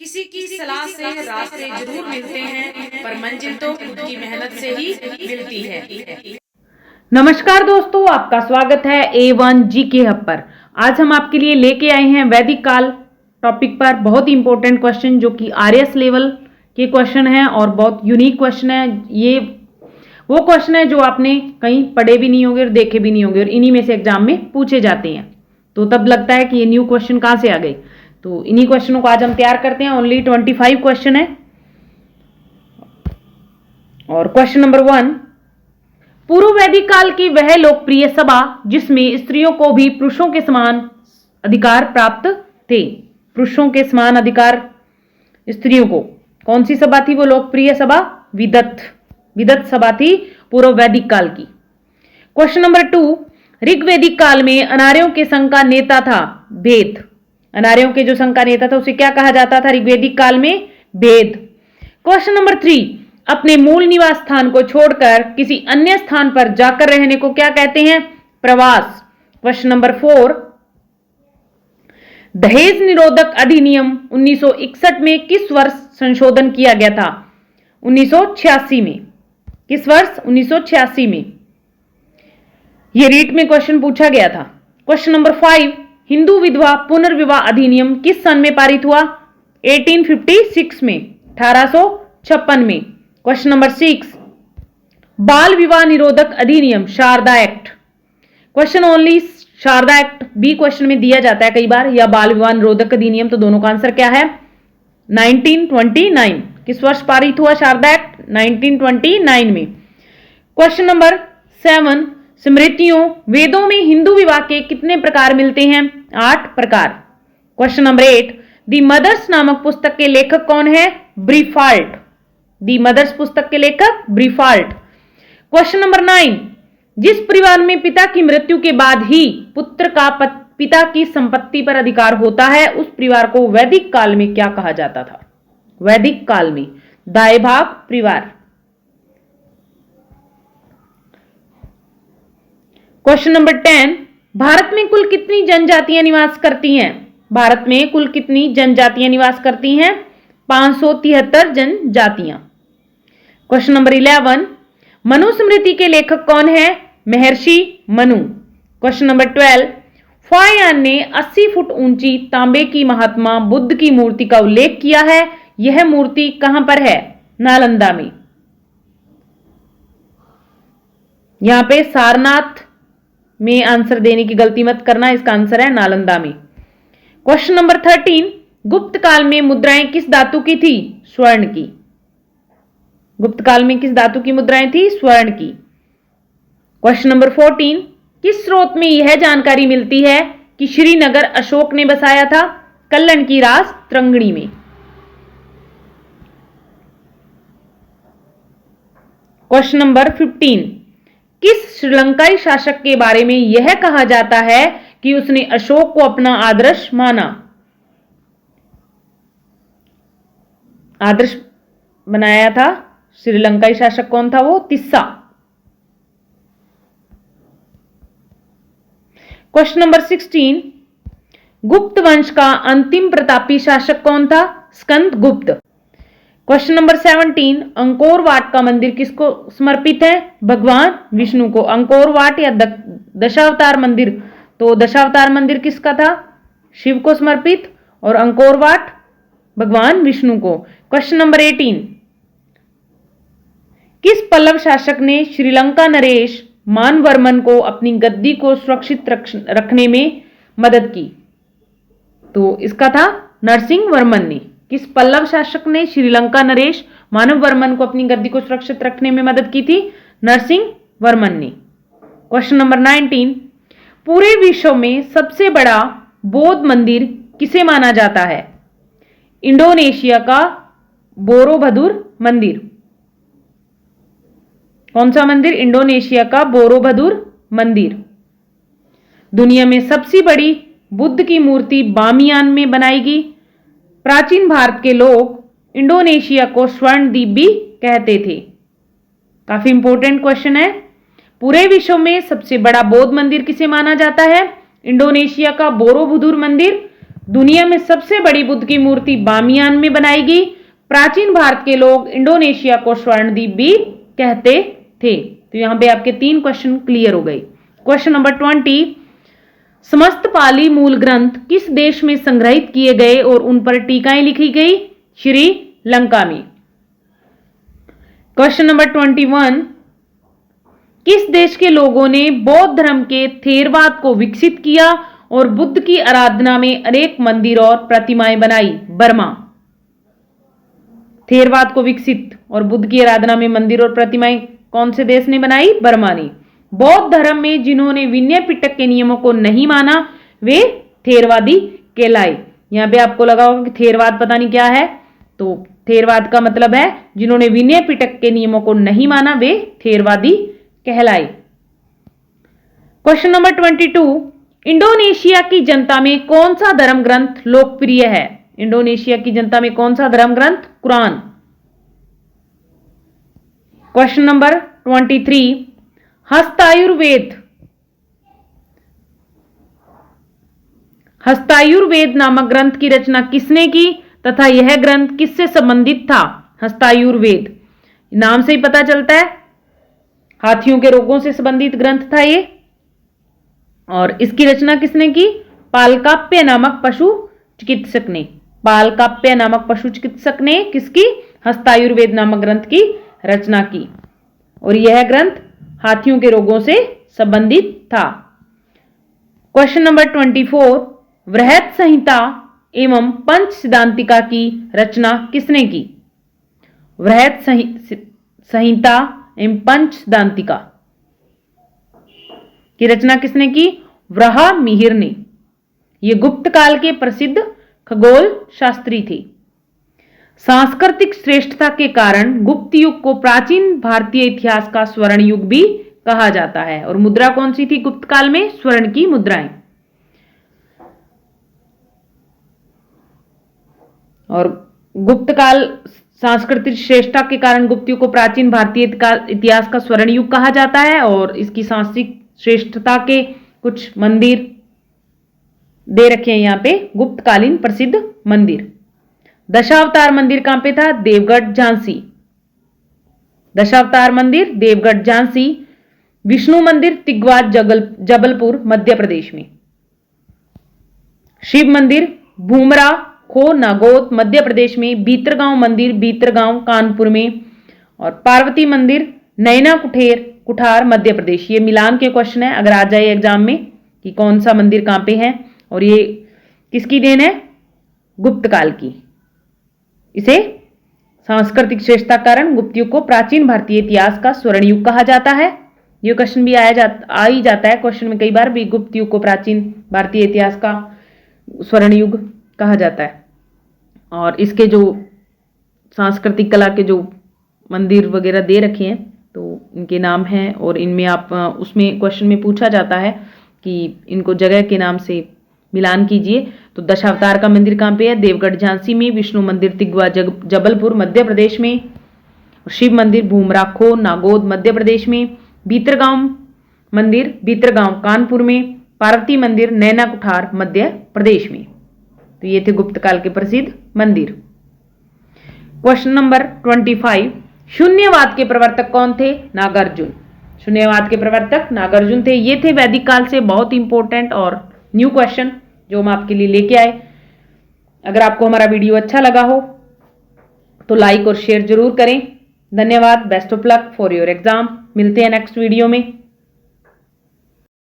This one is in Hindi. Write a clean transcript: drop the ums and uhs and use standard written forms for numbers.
किसी की सलाह से रास्ते जरूर मिलते हैं, पर मंजिल तो खुद की मेहनत से ही मिलती है। नमस्कार दोस्तों, आपका स्वागत है A1 जीके हब पर। आज हम आपके लिए लेके आए हैं वैदिक काल टॉपिक पर बहुत ही इंपॉर्टेंट क्वेश्चन, जो कि आरएस लेवल के क्वेश्चन है और बहुत यूनिक क्वेश्चन है। ये वो क्वेश्चन है जो आपने कहीं पढ़े भी नहीं होंगे और देखे भी नहीं होंगे, और इन्हीं में से एग्जाम में पूछे जाते हैं। तो तब लगता है कि ये न्यू क्वेश्चन कहाँ से आ गए। तो इन्हीं क्वेश्चनों को आज हम तैयार करते हैं। ओनली 25 क्वेश्चन है। और क्वेश्चन नंबर 1, पूर्व वैदिक काल की वह लोकप्रिय सभा जिसमें स्त्रियों को भी पुरुषों के समान अधिकार प्राप्त थे। पुरुषों के समान अधिकार स्त्रियों को, कौन सी सभा थी वो लोकप्रिय सभा? विदत सभा थी पूर्व वैदिक काल की। क्वेश्चन नंबर 2, ऋग्वैदिक काल में अनार्यों के संघ का नेता था भेद। अनार्यों के जो संघ का नेता था उसे क्या कहा जाता था ऋग्वैदिक काल में? भेद। क्वेश्चन नंबर 3, अपने मूल निवास स्थान को छोड़कर किसी अन्य स्थान पर जाकर रहने को क्या कहते हैं? प्रवास। क्वेश्चन नंबर 4, दहेज निरोधक अधिनियम 1961 में किस वर्ष संशोधन किया गया था? 1986 में। किस वर्ष? 1986 में। यह रीट में क्वेश्चन पूछा गया था। क्वेश्चन नंबर 5, हिंदू विधवा पुनर्विवाह अधिनियम किस सन में पारित हुआ? 1856 में, 1856 में। क्वेश्चन नंबर 6, बाल विवाह निरोधक अधिनियम Sharda act. Question only Sharda act B question में दिया जाता है कई बार, या बाल विवाह निरोधक अधिनियम, तो दोनों का आंसर क्या है? 1929। किस वर्ष पारित हुआ शारदा एक्ट? 1929 में। क्वेश्चन नंबर 7, स्मृतियों वेदों में हिंदू विवाह के कितने प्रकार मिलते हैं? 8 प्रकार। क्वेश्चन नंबर 8, दी मदर्स नामक पुस्तक के लेखक कौन है? ब्रीफाल्ट। दी मदर्स पुस्तक के लेखक ब्रीफाल्ट। क्वेश्चन नंबर 9, जिस परिवार में पिता की मृत्यु के बाद ही पुत्र का पिता की संपत्ति पर अधिकार होता है, उस परिवार को वैदिक काल में क्या कहा जाता था? वैदिक काल में दाएं भाग परिवार। क्वेश्चन नंबर 10, भारत में कुल कितनी जनजातियां निवास करती हैं? भारत में कुल कितनी जनजातियां निवास करती हैं? 573 जनजातियां। क्वेश्चन नंबर 11, मनुस्मृति के लेखक कौन है? महर्षि मनु। क्वेश्चन नंबर 12, फायान ने 80 फुट ऊंची तांबे की महात्मा बुद्ध की मूर्ति का उल्लेख किया है। यह मूर्ति कहां पर है? नालंदा में। यहां पे सारनाथ में आंसर देने की गलती मत करना, इसका आंसर है नालंदा में। क्वेश्चन नंबर 13, गुप्त काल में मुद्राएं किस धातु की थी? स्वर्ण की। गुप्त काल में किस धातु की मुद्राएं थी? स्वर्ण की। क्वेश्चन नंबर 14, किस स्रोत में यह जानकारी मिलती है कि श्रीनगर अशोक ने बसाया था? कल्लन की रास त्रंगणी में। क्वेश्चन नंबर 15, किस श्रीलंकाई शासक के बारे में यह कहा जाता है कि उसने अशोक को अपना आदर्श माना? आदर्श बनाया था श्रीलंकाई शासक कौन था? वो तिस्सा। क्वेश्चन नंबर 16, गुप्त वंश का अंतिम प्रतापी शासक कौन था? स्कंद गुप्त। क्वेश्चन नंबर 17, अंकोर वाट का मंदिर किसको समर्पित है? भगवान विष्णु को। अंकोर वाट या दशावतार मंदिर, तो दशावतार मंदिर किसका था? शिव को समर्पित, और अंकोर वाट भगवान विष्णु को। क्वेश्चन नंबर 18, किस पल्लव शासक ने श्रीलंका नरेश मानवर्मन को अपनी गद्दी को सुरक्षित रखने में मदद की? तो इसका था नरसिंह वर्मन ने। किस पल्लव शासक ने श्रीलंका नरेश मानवर्मन को अपनी गद्दी को सुरक्षित रखने में मदद की थी? नरसिंह वर्मन ने। क्वेश्चन नंबर 19, पूरे विश्व में सबसे बड़ा बौद्ध मंदिर किसे माना जाता है? इंडोनेशिया का बोरोबुदुर मंदिर। कौन सा मंदिर? इंडोनेशिया का बोरोबुदुर मंदिर। दुनिया में सबसे बड़ी बुद्ध की मूर्ति बामियान में बनाएगी। प्राचीन भारत के लोग इंडोनेशिया को स्वर्णद्वीप भी कहते थे। काफी इंपॉर्टेंट क्वेश्चन है। पूरे विश्व में सबसे बड़ा बौद्ध मंदिर किसे माना जाता है? इंडोनेशिया का बोरोबुदुर मंदिर दुनिया में सबसे बड़ी बुद्ध की मूर्ति बामियान में बनाई गई। प्राचीन भारत के लोग इंडोनेशिया को स्वर्णद्वीप भी कहते थे। तो यहां पे आपके 3 क्वेश्चन क्लियर हो गए। क्वेश्चन नंबर 20, समस्त पाली मूल ग्रंथ किस देश में संग्रहित किए गए और उन पर टीकाएं लिखी गई? श्रीलंका में। क्वेश्चन नंबर 21, किस देश के लोगों ने बौद्ध धर्म के थेरवाद को विकसित किया और बुद्ध की आराधना में अनेक मंदिर और प्रतिमाएं बनाई? बर्मा। थेरवाद को विकसित और बुद्ध की आराधना में मंदिर और प्रतिमाएं कौन से देश ने बनाई? बर्मा ने। बौद्ध धर्म में जिन्होंने विनय पिटक के नियमों को नहीं माना वे थेरवादी कहलाए। यहां पे आपको लगा होगा कि थेरवाद पता नहीं क्या है, तो थेरवाद का मतलब है जिन्होंने विनय पिटक के नियमों को नहीं माना वे थेरवादी कहलाए। क्वेश्चन नंबर 22, इंडोनेशिया की जनता में कौन सा धर्म ग्रंथ लोकप्रिय है? इंडोनेशिया की जनता में कौन सा धर्म ग्रंथ? कुरान। क्वेश्चन नंबर 23, हस्तायुर्वेद नामक ग्रंथ की रचना किसने की तथा यह ग्रंथ किससे संबंधित था? हस्तायुर्वेद नाम से ही पता चलता है हाथियों के रोगों से संबंधित ग्रंथ था ये। और इसकी रचना किसने की? पालकाप्य नामक पशु चिकित्सक ने। पालकाप्य नामक पशु चिकित्सक ने किसकी? हस्तायुर्वेद नामक ग्रंथ की रचना की। और यह ग्रंथ हाथियों के रोगों से संबंधित था। क्वेश्चन नंबर 24, वृहत संहिता एवं पंच सिद्धांतिका की रचना किसने की? वृहत संहिता एवं पंच सिद्धांतिका की रचना किसने की? वराहमिहिर ने। ये गुप्त काल के प्रसिद्ध खगोल शास्त्री थे। सांस्कृतिक श्रेष्ठता के कारण गुप्त युग को प्राचीन भारतीय इतिहास का स्वर्ण युग भी कहा जाता है। और मुद्रा कौन सी थी गुप्त काल में? स्वर्ण की मुद्राएं। और गुप्त काल सांस्कृतिक श्रेष्ठता के कारण गुप्त युग को प्राचीन भारतीय इतिहास का स्वर्ण युग कहा जाता है। और इसकी सांस्कृतिक श्रेष्ठता के कुछ मंदिर दे रखे हैं यहां पे, गुप्तकालीन प्रसिद्ध मंदिर। दशावतार मंदिर कहां पे था? देवगढ़ झांसी। दशावतार मंदिर देवगढ़ झांसी। विष्णु मंदिर तिगवा जबलपुर मध्य प्रदेश में। शिव मंदिर भूमरा खो नागौद मध्य प्रदेश में। बीतरगांव मंदिर बीतरगांव कानपुर में। और पार्वती मंदिर नैना कुठार मध्य प्रदेश। ये मिलान के क्वेश्चन है अगर आ जाए एग्जाम में कि कौन सा मंदिर कहां पे है। और ये किसकी देन है? गुप्त काल की। इसे सांस्कृतिक श्रेष्ठता कारण गुप्त युग को प्राचीन भारतीय इतिहास का स्वर्ण युग कहा जाता है। ये क्वेश्चन भी आ ही जाता है क्वेश्चन में कई बार भी, गुप्त युग को प्राचीन भारतीय इतिहास का स्वर्ण युग कहा जाता है। और इसके जो सांस्कृतिक कला के जो मंदिर वगैरह दे रखे हैं तो इनके नाम हैं। और इनमें आप उसमें क्वेश्चन में पूछा जाता है कि इनको जगह के नाम से मिलान कीजिए। तो दशावतार का मंदिर कहाँ पे है? देवगढ़ झांसी में। विष्णु मंदिर तिगवा जबलपुर मध्य प्रदेश में। शिव मंदिर भूमराखो नागौद मध्य प्रदेश में। बीतरगांव मंदिर बीतरगांव कानपुर में। पार्वती मंदिर नैना कुठार मध्य प्रदेश में। तो ये थे गुप्त काल के प्रसिद्ध मंदिर। क्वेश्चन नंबर 25, शून्यवाद के प्रवर्तक कौन थे? नागार्जुन। शून्यवाद के प्रवर्तक नागार्जुन थे। ये थे वैदिक काल से बहुत इंपॉर्टेंट और न्यू क्वेश्चन जो हम आपके लिए लेके आए। अगर आपको हमारा वीडियो अच्छा लगा हो तो लाइक और शेयर जरूर करें। धन्यवाद। Best of luck for your exam. मिलते हैं नेक्स्ट वीडियो में।